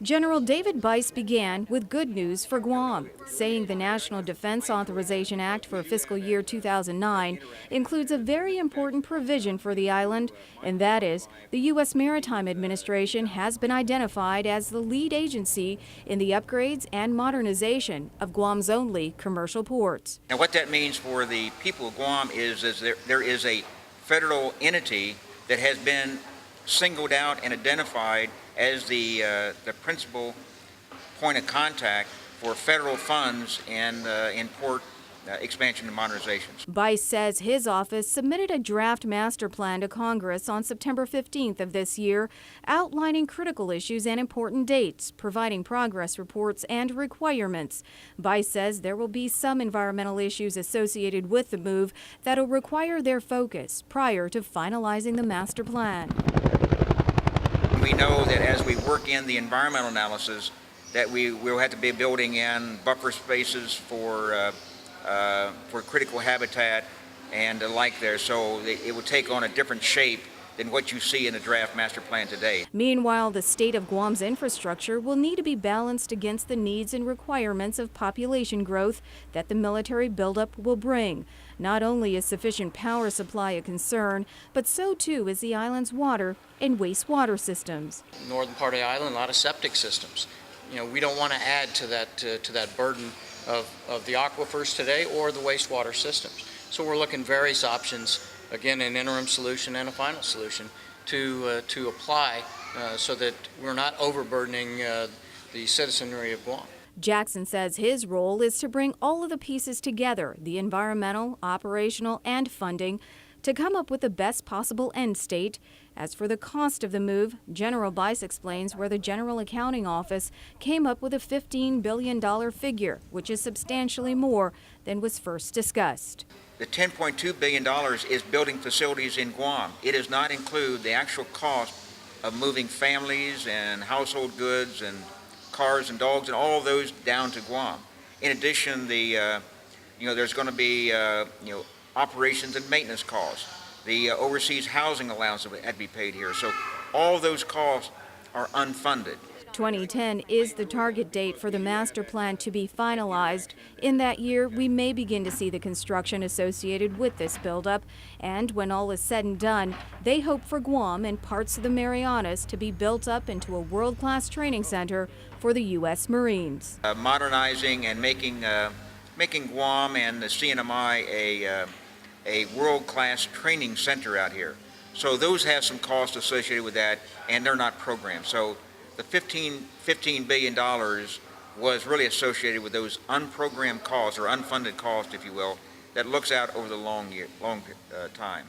General David Bice began with good news for Guam, saying the National Defense Authorization Act for fiscal year 2009 includes a very important provision for the island, and that is the U.S. Maritime Administration has been identified as the lead agency in the upgrades and modernization of Guam's only commercial ports. And what that means for the people of Guam is there is a federal entity that has been singled out and identified as the principal point of contact for federal funds and in port expansion and modernizations. Bice says his office submitted a draft master plan to Congress on September 15th of this year, outlining critical issues and important dates, providing progress reports and requirements. Bice says there will be some environmental issues associated with the move that'll require their focus prior to finalizing the master plan. We know that as we work in the environmental analysis that we will have to be building in buffer spaces for critical habitat and the like there, so it will take on a different shape than what you see in the draft master plan today. Meanwhile, the state of Guam's infrastructure will need to be balanced against the needs and requirements of population growth that the military buildup will bring. Not only is sufficient power supply a concern, but so too is the island's water and wastewater systems. Northern part of the island, a lot of septic systems. We don't want to add to that burden of the aquifers today or the wastewater systems. So we're looking various options, again, an interim solution and a final solution to apply so that we're not overburdening the citizenry of Guam. Jackson says his role is to bring all of the pieces together, the environmental, operational, and funding, to come up with the best possible end state. As for the cost of the move, General Bice explains where the General Accounting Office came up with a $15 billion figure, which is substantially more than was first discussed. The $10.2 billion is building facilities in Guam. It does not include the actual cost of moving families and household goods and cars and dogs and all of those down to Guam. In addition, there's going to be operations and maintenance costs. The overseas housing allowance that had to be paid here. So all those costs are unfunded. 2010 is the target date for the master plan to be finalized. In that year, we may begin to see the construction associated with this buildup. And when all is said and done, they hope for Guam and parts of the Marianas to be built up into a world-class training center for the U.S. Marines. Modernizing and making Guam and the CNMI a world-class training center out here. So those have some costs associated with that, and they're not programmed. So the $15 billion was really associated with those unprogrammed costs, or unfunded costs, if you will, that looks out over the long time.